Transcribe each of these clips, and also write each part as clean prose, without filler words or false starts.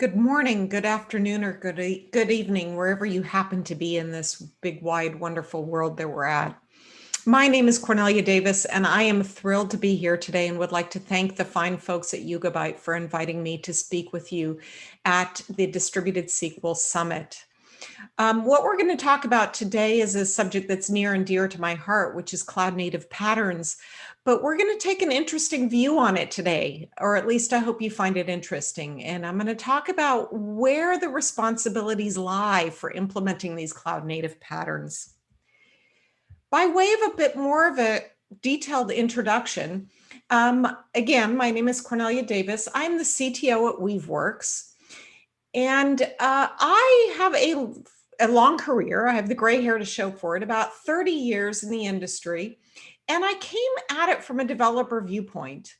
Good morning, good afternoon, or good evening, wherever you happen to be in this big, wide, wonderful world that we're at. My name is Cornelia Davis, and I am thrilled to be here today and would like to thank the fine folks at Yugabyte for inviting me to speak with you at the Distributed SQL Summit. What we're going to talk about today is a subject that's near and dear to my heart, which is cloud native patterns. But we're going to take an interesting view on it today, or at least I hope you find it interesting. And I'm going to talk about where the responsibilities lie for implementing these cloud native patterns. By way of a bit more of a detailed introduction, again, my name is Cornelia Davis. I'm the CTO at Weaveworks. And I have a long career. I have the gray hair to show for it, about 30 years in the industry. And I came at it from a developer viewpoint.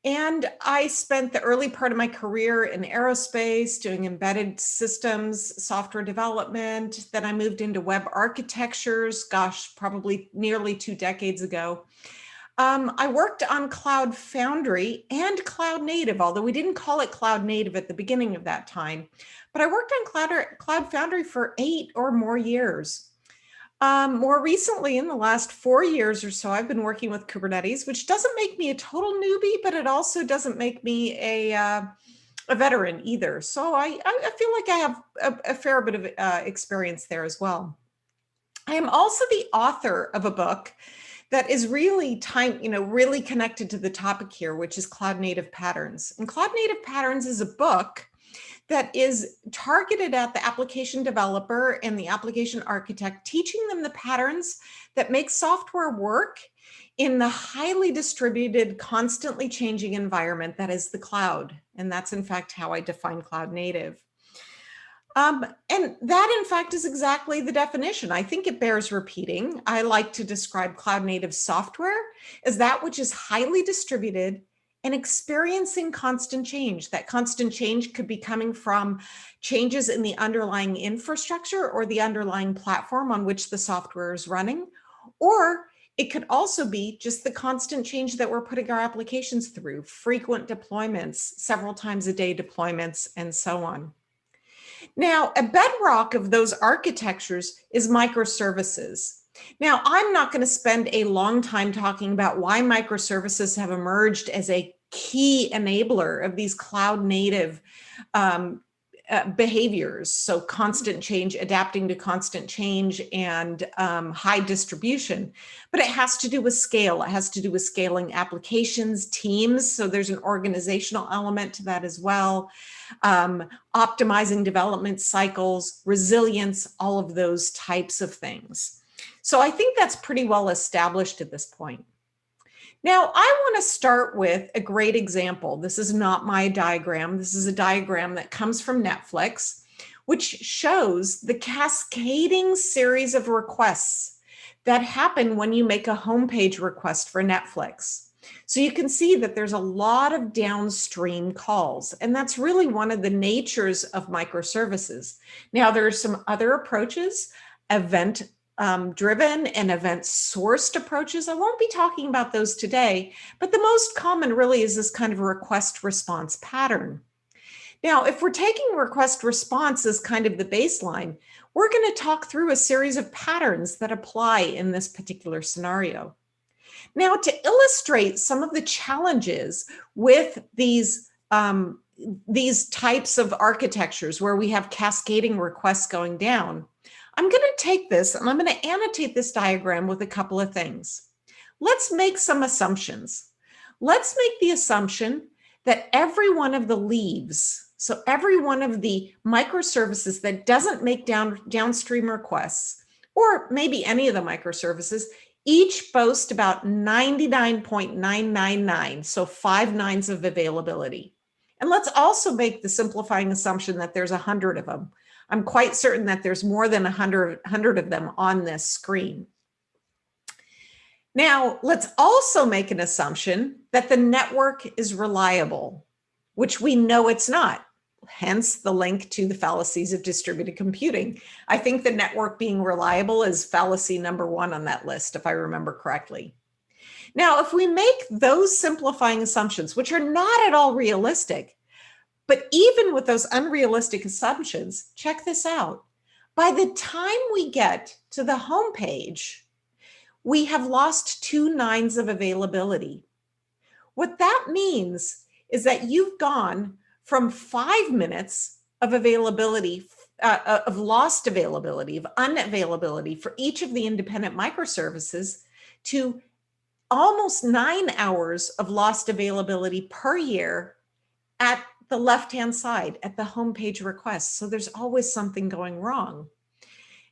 And I spent the early part of my career in aerospace, doing embedded systems, software development. Then I moved into web architectures, gosh, probably nearly 2 decades ago. I worked on Cloud Foundry and Cloud Native, although we didn't call it Cloud Native at the beginning of that time. But I worked on Cloud Foundry for 8 or more years. More recently, in the last 4 years or so, I've been working with Kubernetes, which doesn't make me a total newbie, but it also doesn't make me a veteran either. So I feel like I have a fair bit of experience there as well. I am also the author of a book that is really really connected to the topic here, which is Cloud Native Patterns. And Cloud Native Patterns is a book that is targeted at the application developer and the application architect, teaching them the patterns that make software work in the highly distributed, constantly changing environment that is the cloud. And that's in fact how I define cloud native. And that, in fact, is exactly the definition. I think it bears repeating. I like to describe cloud native software as that which is highly distributed and experiencing constant change. That constant change could be coming from changes in the underlying infrastructure or the underlying platform on which the software is running, or it could also be just the constant change that we're putting our applications through, frequent deployments, several times a day deployments, and so on. Now, a bedrock of those architectures is microservices. Now, I'm not going to spend a long time talking about why microservices have emerged as a key enabler of these cloud native behaviors. So constant change, adapting to constant change, and high distribution. But it has to do with scale. It has to do with scaling applications, teams. So there's an organizational element to that as well. Optimizing development cycles, resilience, all of those types of things. So I think that's pretty well established at this point. Now, I want to start with a great example. This is not my diagram. This is a diagram that comes from Netflix, which shows the cascading series of requests that happen when you make a homepage request for Netflix. So you can see that there's a lot of downstream calls, and that's really one of the natures of microservices. Now, there are some other approaches, event driven and event sourced approaches. I won't be talking about those today, but the most common really is this kind of request response pattern. Now, if we're taking request response as kind of the baseline, we're going to talk through a series of patterns that apply in this particular scenario. Now, to illustrate some of the challenges with these types of architectures where we have cascading requests going down, I'm going to take this and I'm going to annotate this diagram with a couple of things. Let's make some assumptions. Let's make the assumption that every one of the leaves, so every one of the microservices that doesn't make downstream requests, or maybe any of the microservices, each boast about 99.999, so 5 nines of availability. And let's also make the simplifying assumption that there's 100 of them. I'm quite certain that there's more than 100 of them on this screen. Now, let's also make an assumption that the network is reliable, which we know it's not. Hence the link to the fallacies of distributed computing. I think the network being reliable is fallacy number 1 on that list, if I remember correctly. Now, if we make those simplifying assumptions, which are not at all realistic, But even with those unrealistic assumptions, check this out. By the time we get to the home page, we have lost 2 nines of availability. What that means is that you've gone from 5 minutes of availability, of lost availability, of unavailability for each of the independent microservices to almost 9 hours of lost availability per year at the left-hand side at the homepage request. So there's always something going wrong.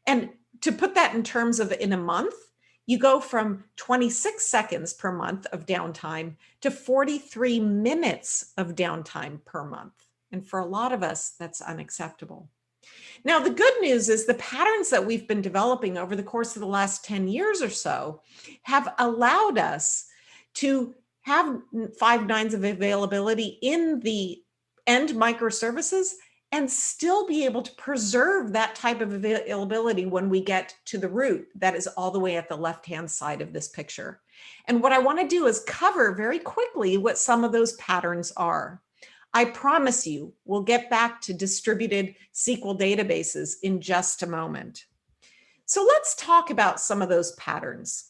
And to put that in terms of in a month, you go from 26 seconds per month of downtime to 43 minutes of downtime per month. And for a lot of us, that's unacceptable. Now, the good news is the patterns that we've been developing over the course of the last 10 years or so have allowed us to have 5 nines of availability in the end microservices and still be able to preserve that type of availability when we get to the root that is all the way at the left-hand side of this picture. And what I want to do is cover very quickly what some of those patterns are. I promise you, we'll get back to distributed SQL databases in just a moment. So let's talk about some of those patterns.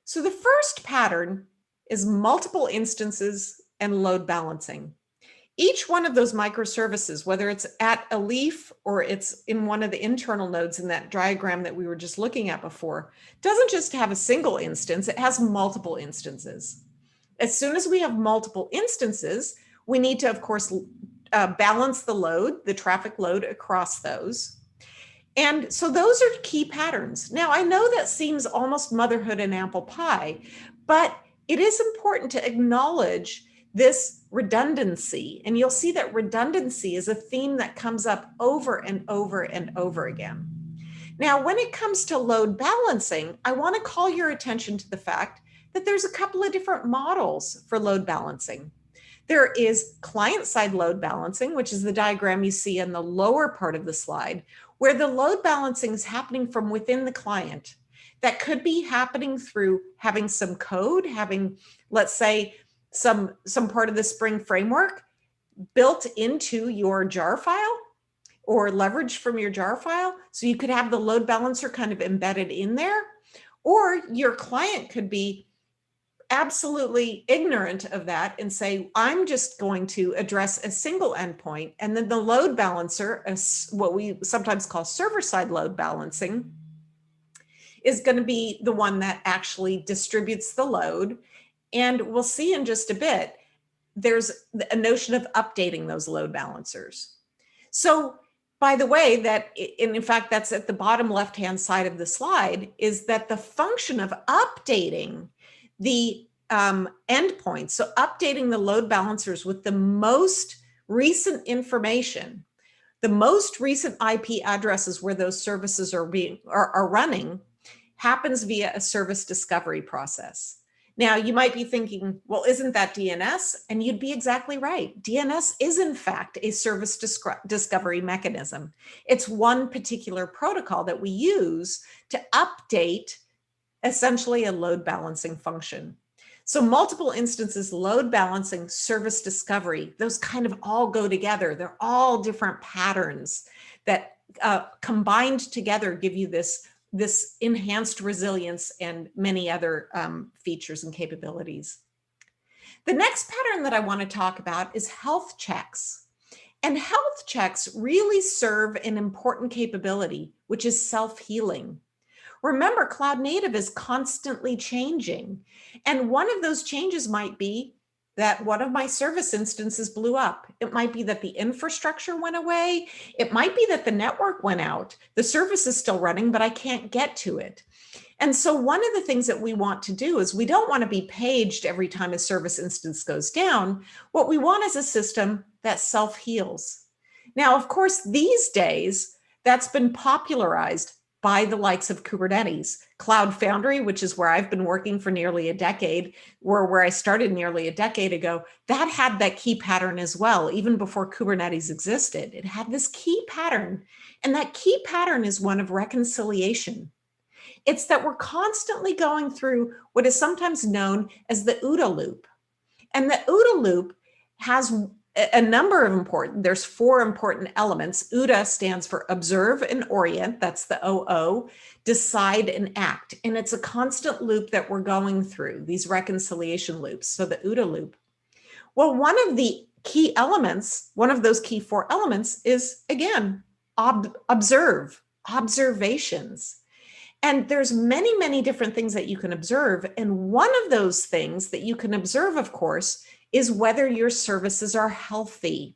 So the first pattern is multiple instances and load balancing. Each one of those microservices, whether it's at a leaf or it's in one of the internal nodes in that diagram that we were just looking at before, doesn't just have a single instance, it has multiple instances. As soon as we have multiple instances, we need to, of course, balance the load, the traffic load across those. And so those are key patterns. Now, I know that seems almost motherhood and apple pie, but it is important to acknowledge this redundancy. And you'll see that redundancy is a theme that comes up over and over and over again. Now, when it comes to load balancing, I want to call your attention to the fact that there's a couple of different models for load balancing. There is client-side load balancing, which is the diagram you see in the lower part of the slide, where the load balancing is happening from within the client. That could be happening through having some code, having, let's say, some part of the Spring framework built into your jar file or leveraged from your jar file. So you could have the load balancer kind of embedded in there, or your client could be absolutely ignorant of that and say, I'm just going to address a single endpoint. And then the load balancer, what we sometimes call server-side load balancing, is going to be the one that actually distributes the load. And we'll see in just a bit, there's a notion of updating those load balancers. So by the way, that, and in fact, that's at the bottom left-hand side of the slide, is that the function of updating the endpoints, so updating the load balancers with the most recent information, the most recent IP addresses where those services are running, happens via a service discovery process. Now, you might be thinking, well, isn't that DNS? And you'd be exactly right. DNS is, in fact, a service discovery mechanism. It's one particular protocol that we use to update essentially a load balancing function. So multiple instances, load balancing, service discovery, those kind of all go together. They're all different patterns that combined together give you this enhanced resilience and many other features and capabilities. The next pattern that I want to talk about is health checks. And health checks really serve an important capability, which is self-healing. Remember, cloud native is constantly changing. And one of those changes might be that one of my service instances blew up. It might be that the infrastructure went away. It might be that the network went out. The service is still running, but I can't get to it. And so one of the things that we want to do is we don't want to be paged every time a service instance goes down. What we want is a system that self-heals. Now, of course, these days, that's been popularized by the likes of Kubernetes. Cloud Foundry, which is where I've been working for nearly a decade, where I started nearly a decade ago, that had that key pattern as well, even before Kubernetes existed. It had this key pattern, and that key pattern is one of reconciliation. It's that we're constantly going through what is sometimes known as the OODA loop. And the OODA loop has a number of there's 4 important elements. OODA stands for observe and orient, that's the OO, decide and act. And it's a constant loop that we're going through, these reconciliation loops, so the OODA loop. Well, one of the key elements, one of those key 4 elements is, again, observe, observations. And there's many, many different things that you can observe. And one of those things that you can observe, of course, is whether your services are healthy.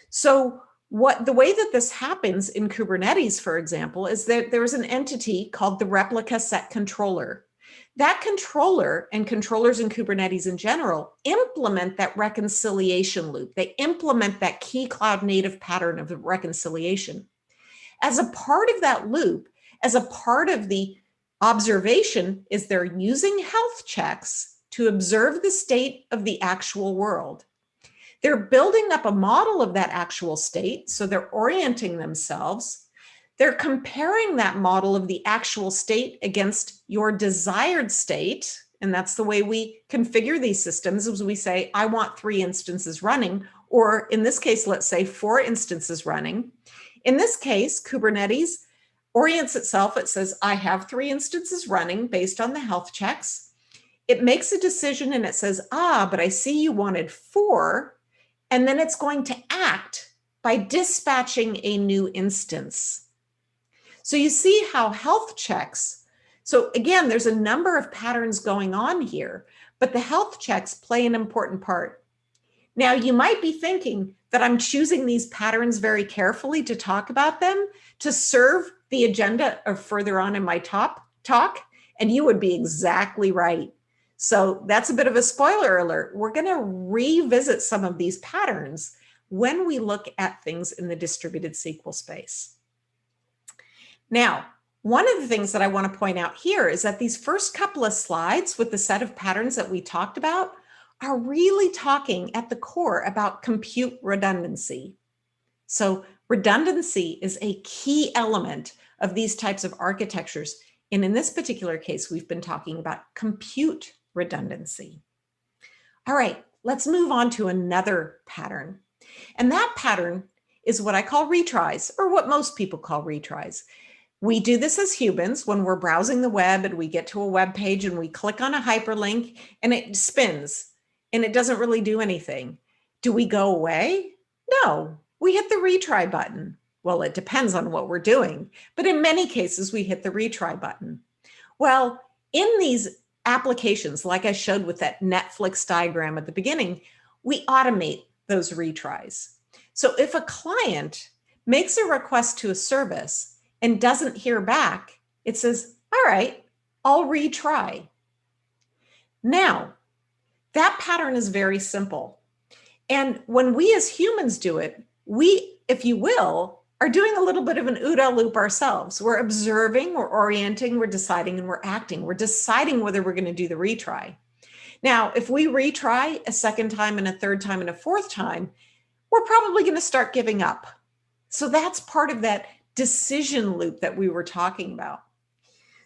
So the way that this happens in Kubernetes, for example, is that there's an entity called the replica set controller. That controller and controllers in Kubernetes in general implement that reconciliation loop. They implement that key cloud native pattern of reconciliation. As a part of that loop, as a part of the observation, is they're using health checks to observe the state of the actual world. They're building up a model of that actual state, so they're orienting themselves. They're comparing that model of the actual state against your desired state, and that's the way we configure these systems, is we say, I want 3 instances running, or in this case, let's say 4 instances running. In this case, Kubernetes orients itself. It says, I have 3 instances running based on the health checks. It makes a decision and it says, but I see you wanted 4. And then it's going to act by dispatching a new instance. So you see how health checks, so again, there's a number of patterns going on here, but the health checks play an important part. Now, you might be thinking that I'm choosing these patterns very carefully to talk about them to serve the agenda of further on in my talk, and you would be exactly right. So that's a bit of a spoiler alert. We're going to revisit some of these patterns when we look at things in the distributed SQL space. Now, one of the things that I want to point out here is that these first couple of slides with the set of patterns that we talked about are really talking at the core about compute redundancy. So redundancy is a key element of these types of architectures. And in this particular case, we've been talking about compute redundancy. All right, let's move on to another pattern. And that pattern is what I call retries, or what most people call retries. We do this as humans when we're browsing the web and we get to a web page and we click on a hyperlink and it spins and it doesn't really do anything. Do we go away? No, we hit the retry button. Well, it depends on what we're doing, but in many cases we hit the retry button. Well, in these applications, like I showed with that Netflix diagram at the beginning, we automate those retries. So if a client makes a request to a service and doesn't hear back, it says, all right, I'll retry. Now, that pattern is very simple. And when we as humans do it, we, if you will, are doing a little bit of an OODA loop ourselves. We're observing, we're orienting, we're deciding, and we're acting. We're deciding whether we're going to do the retry. Now, if we retry a second time and a third time and a fourth time, we're probably going to start giving up. So that's part of that decision loop that we were talking about.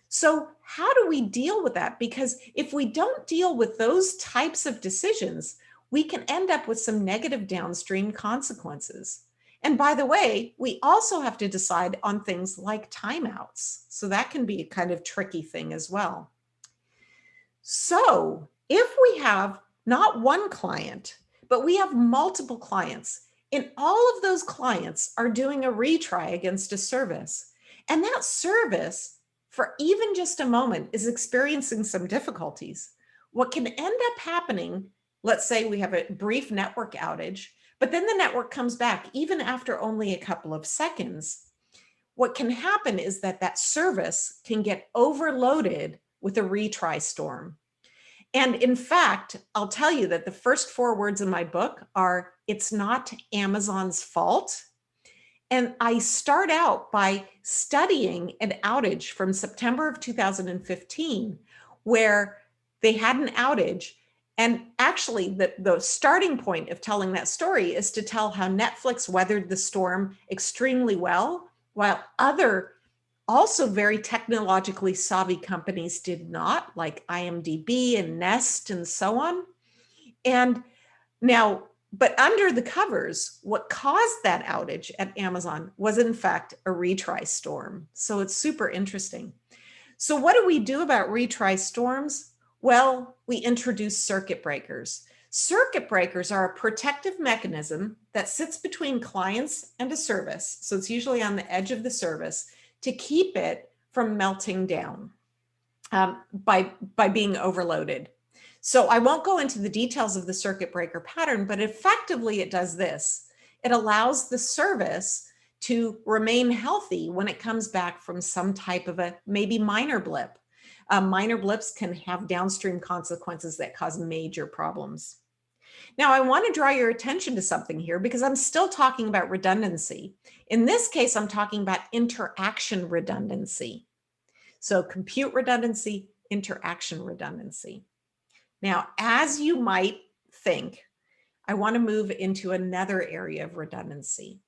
So how do we deal with that? Because if we don't deal with those types of decisions, we can end up with some negative downstream consequences. And by the way, we also have to decide on things like timeouts. So that can be a kind of tricky thing as well. So if we have not one client, but we have multiple clients, and all of those clients are doing a retry against a service, and that service, for even just a moment, is experiencing some difficulties, what can end up happening, let's say we have a brief network outage, but then the network comes back even after only a couple of seconds. What can happen is that that service can get overloaded with a retry storm. And in fact, I'll tell you that the first 4 words in my book are, it's not Amazon's fault. And I start out by studying an outage from September of 2015, where they had an outage. And actually, the starting point of telling that story is to tell how Netflix weathered the storm extremely well, while other also very technologically savvy companies did not, like IMDb and Nest and so on. And now But under the covers, what caused that outage at Amazon was in fact a retry storm. So it's super interesting. So what do we do about retry storms? Well, we introduce circuit breakers. Circuit breakers are a protective mechanism that sits between clients and a service. So it's usually on the edge of the service to keep it from melting down by being overloaded. So I won't go into the details of the circuit breaker pattern, but effectively it does this. It allows the service to remain healthy when it comes back from some type of a maybe minor blip. Minor blips can have downstream consequences that cause major problems. Now, I want to draw your attention to something here because I'm still talking about redundancy. In this case, I'm talking about interaction redundancy. So compute redundancy, interaction redundancy. Now, as you might think, I want to move into another area of redundancy.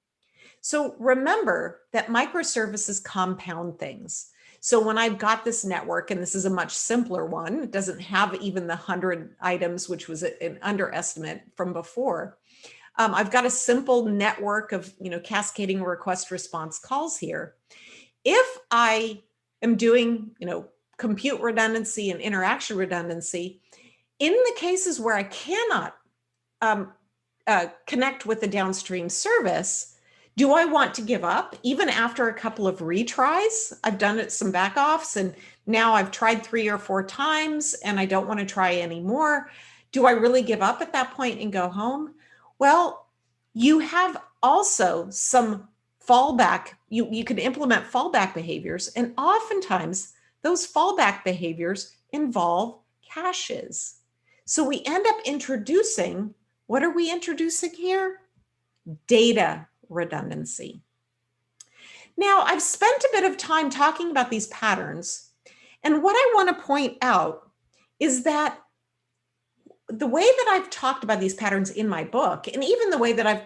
So remember that microservices compound things. So when I've got this network, and this is a much simpler one, it doesn't have even the 100 items, which was an underestimate from before. I've got a simple network of cascading request response calls here. If I am doing compute redundancy and interaction redundancy, in the cases where I cannot connect with the downstream service, do I want to give up even after a couple of retries? I've done it some backoffs and now I've tried 3 or 4 times and I don't want to try anymore. Do I really give up at that point and go home? Well, you have also some fallback. You can implement fallback behaviors, and oftentimes those fallback behaviors involve caches. So we end up introducing, what are we introducing here? Data redundancy. Now, I've spent a bit of time talking about these patterns, and what I want to point out is that the way that I've talked about these patterns in my book, and even the way that I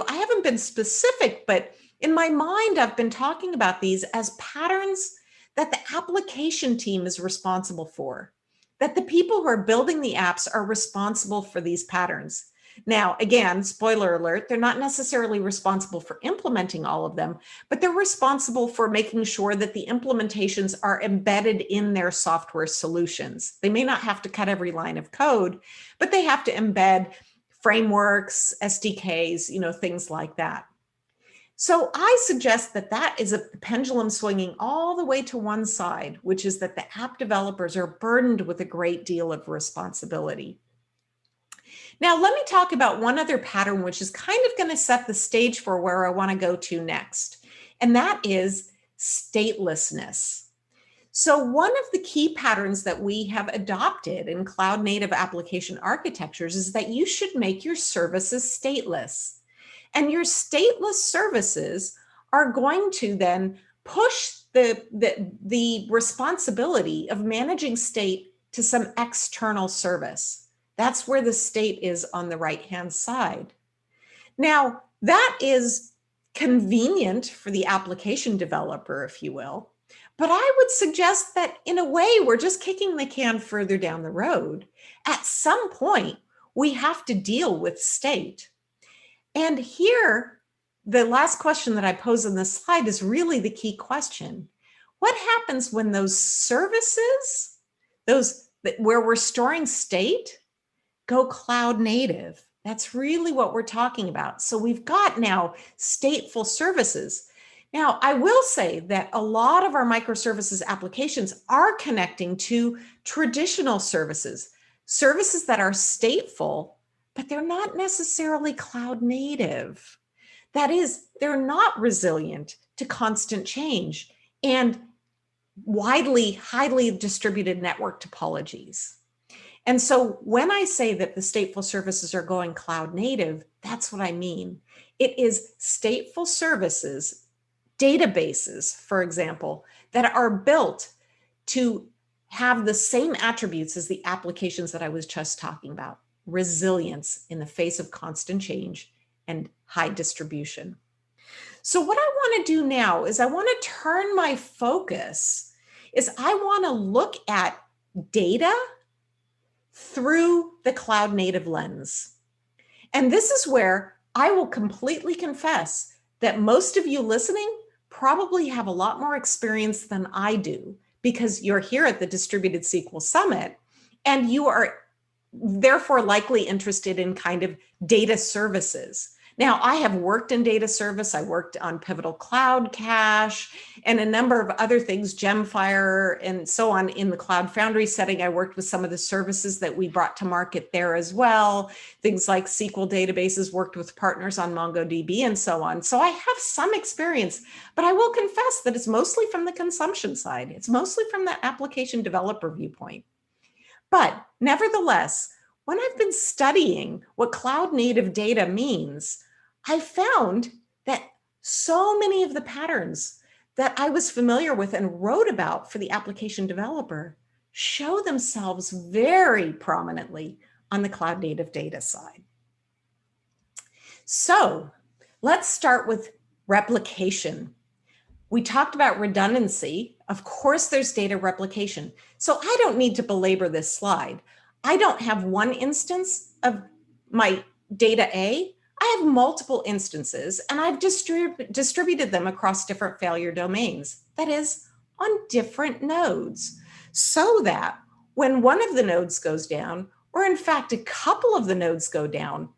haven't been specific, but in my mind, I've been talking about these as patterns that the application team is responsible for, that the people who are building the apps are responsible for these patterns. Now, again, spoiler alert, they're not necessarily responsible for implementing all of them, but they're responsible for making sure that the implementations are embedded in their software solutions. They may not have to cut every line of code, but they have to embed frameworks, SDKs, things like that. So I suggest that that is a pendulum swinging all the way to one side, which is that the app developers are burdened with a great deal of responsibility. Now, let me talk about one other pattern, which is kind of going to set the stage for where I want to go to next, and that is statelessness. So one of the key patterns that we have adopted in cloud native application architectures is that you should make your services stateless. And your stateless services are going to then push the responsibility of managing state to some external service. That's where the state is on the right-hand side. Now, that is convenient for the application developer, if you will, but I would suggest that in a way, we're just kicking the can further down the road. At some point, we have to deal with state. And here, the last question that I pose on this slide is really the key question. What happens when those services, where we're storing state, go cloud native? That's really what we're talking about. So we've got now stateful services. Now, I will say that a lot of our microservices applications are connecting to traditional services that are stateful, but they're not necessarily cloud native. That is, they're not resilient to constant change and highly distributed network topologies. And so when I say that the stateful services are going cloud native, that's what I mean. It is stateful services, databases, for example, that are built to have the same attributes as the applications that I was just talking about: resilience in the face of constant change and high distribution. So what I want to do now is I want to turn my focus, I want to look at data through the cloud native lens. And this is where I will completely confess that most of you listening probably have a lot more experience than I do, because you're here at the Distributed SQL Summit and you are therefore likely interested in kind of data services. Now, I have worked in data service. I worked on Pivotal Cloud Cache and a number of other things, Gemfire and so on in the Cloud Foundry setting. I worked with some of the services that we brought to market there as well. Things like SQL databases, worked with partners on MongoDB and so on. So I have some experience, but I will confess that it's mostly from the consumption side. It's mostly from the application developer viewpoint. But nevertheless, when I've been studying what cloud native data means, I found that so many of the patterns that I was familiar with and wrote about for the application developer show themselves very prominently on the cloud native data side. So let's start with replication. We talked about redundancy. Of course, there's data replication. So I don't need to belabor this slide. I don't have one instance of my data A. I have multiple instances, and I've distributed them across different failure domains. That is, on different nodes, so that when one of the nodes goes down, or in fact, a couple of the nodes go down,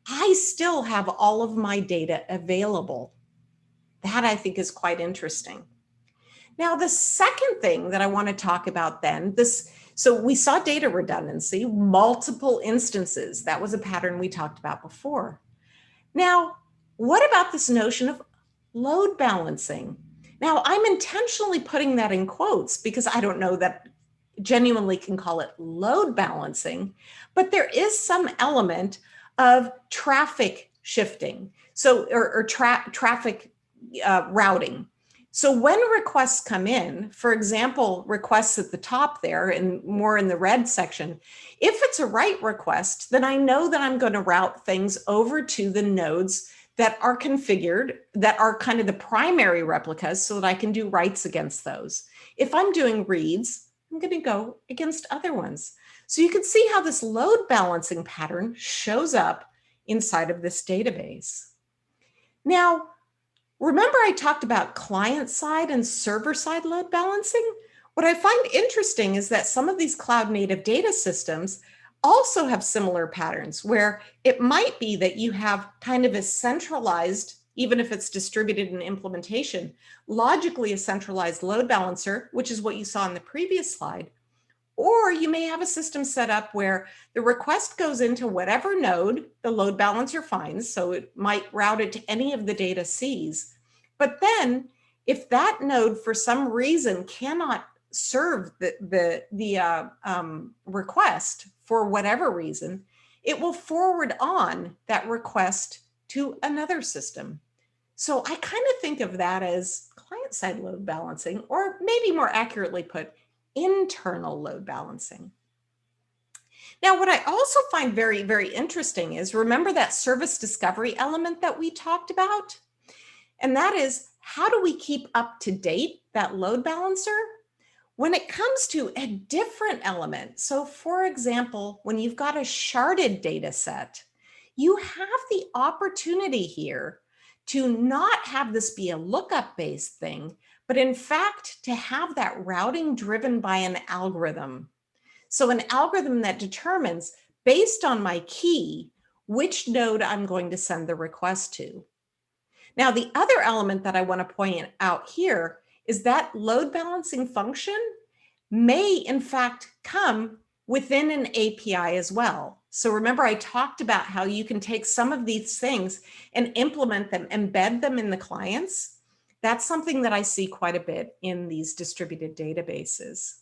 I still have all of my data available. That I think is quite interesting. Now, the second thing that I want to talk about then, so we saw data redundancy, multiple instances. That was a pattern we talked about before. Now, what about this notion of load balancing? Now, I'm intentionally putting that in quotes because I don't know that genuinely can call it load balancing, but there is some element of traffic shifting, or traffic routing. So when requests come in, for example, requests at the top there and more in the red section, if it's a write request, then I know that I'm going to route things over to the nodes that are configured, that are kind of the primary replicas, so that I can do writes against those. If I'm doing reads, I'm going to go against other ones. So you can see how this load balancing pattern shows up inside of this database. Now, remember I talked about client-side and server-side load balancing? What I find interesting is that some of these cloud-native data systems also have similar patterns, where it might be that you have kind of a centralized, even if it's distributed in implementation, logically a centralized load balancer, which is what you saw in the previous slide. Or you may have a system set up where the request goes into whatever node the load balancer finds, so it might route it to any of the data Cs. But then if that node for some reason cannot serve the request for whatever reason, it will forward on that request to another system. So I kind of think of that as client-side load balancing, or maybe more accurately put, internal load balancing. Now, what I also find very, very interesting is, remember that service discovery element that we talked about? And that is, how do we keep up to date that load balancer when it comes to a different element? So for example, when you've got a sharded data set, you have the opportunity here to not have this be a lookup-based thing, but in fact, to have that routing driven by an algorithm. So an algorithm that determines, based on my key, which node I'm going to send the request to. Now, the other element that I want to point out here is that load balancing function may in fact come within an API as well. So remember, I talked about how you can take some of these things and implement them, embed them in the clients. That's something that I see quite a bit in these distributed databases.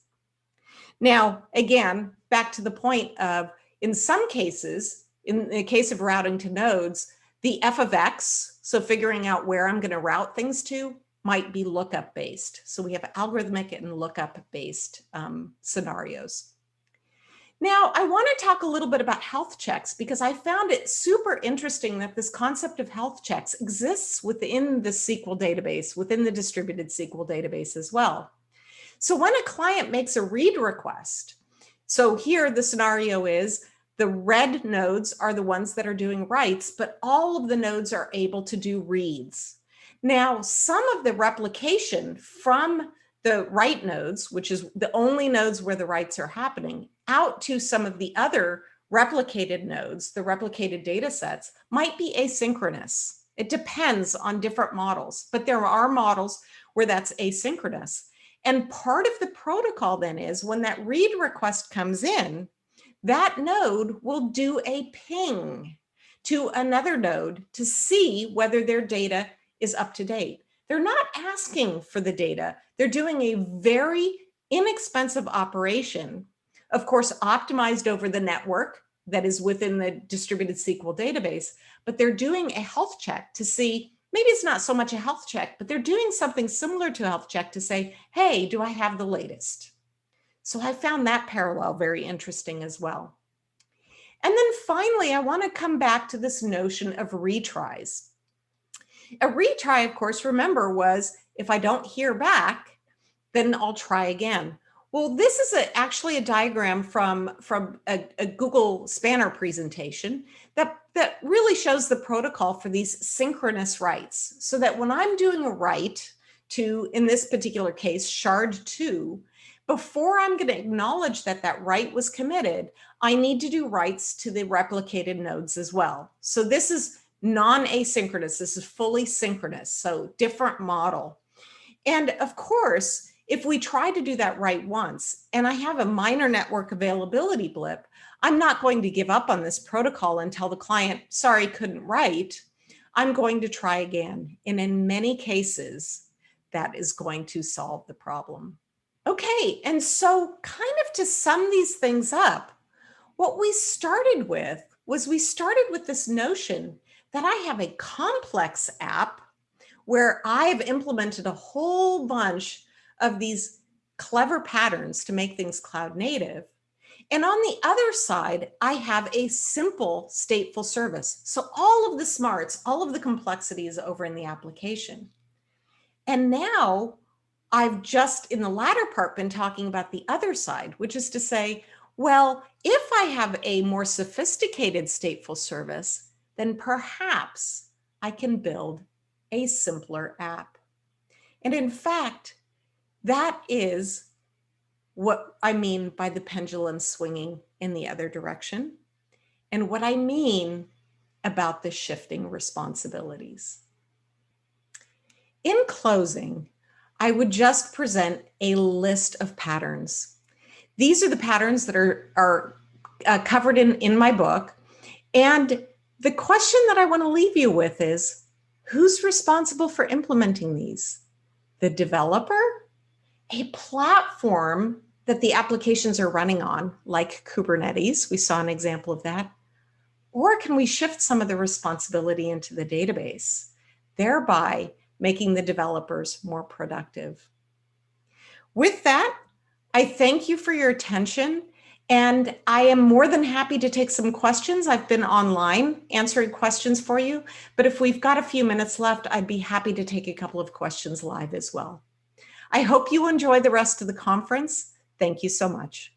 Now, again, back to the point of, in some cases, in the case of routing to nodes, the f of x, so figuring out where I'm going to route things to, might be lookup based. So we have algorithmic and lookup based scenarios. Now, I want to talk a little bit about health checks, because I found it super interesting that this concept of health checks exists within the SQL database, within the distributed SQL database as well. So when a client makes a read request, so here the scenario is The red nodes are the ones that are doing writes, but all of the nodes are able to do reads. Now, some of the replication from the write nodes, which is the only nodes where the writes are happening, out to some of the other replicated nodes, the replicated data sets, might be asynchronous. It depends on different models, but there are models where that's asynchronous. And part of the protocol then is when that read request comes in, that node will do a ping to another node to see whether their data is up to date. They're not asking for the data. They're doing a very inexpensive operation, of course, optimized over the network that is within the distributed SQL database, but they're doing a health check to see, maybe it's not so much a health check, but they're doing something similar to a health check to say, hey, do I have the latest? So I found that parallel very interesting as well. And then finally, I want to come back to this notion of retries. A retry, of course, remember, was if I don't hear back, then I'll try again. Well, this is actually a diagram from a Google Spanner presentation that really shows the protocol for these synchronous writes, so that when I'm doing a write to, in this particular case, shard 2, before I'm going to acknowledge that that write was committed, I need to do writes to the replicated nodes as well. So this is non-asynchronous. This is fully synchronous, so different model. And of course, if we try to do that write once and I have a minor network availability blip, I'm not going to give up on this protocol and tell the client, sorry, couldn't write. I'm going to try again. And in many cases, that is going to solve the problem. Okay, and so kind of to sum these things up, what we started with was we started with this notion that I have a complex app where I've implemented a whole bunch of these clever patterns to make things cloud native. And on the other side, I have a simple stateful service. So all of the smarts, all of the complexity is over in the application. And now I've just in the latter part been talking about the other side, which is to say, well, if I have a more sophisticated stateful service, then perhaps I can build a simpler app. And in fact, that is what I mean by the pendulum swinging in the other direction, and what I mean about the shifting responsibilities. In closing, I would just present a list of patterns. These are the patterns that are covered in my book. And the question that I want to leave you with is, who's responsible for implementing these? The developer? A platform that the applications are running on, like Kubernetes, we saw an example of that. Or can we shift some of the responsibility into the database, thereby making the developers more productive? With that, I thank you for your attention, and I am more than happy to take some questions. I've been online answering questions for you, but if we've got a few minutes left, I'd be happy to take a couple of questions live as well. I hope you enjoy the rest of the conference. Thank you so much.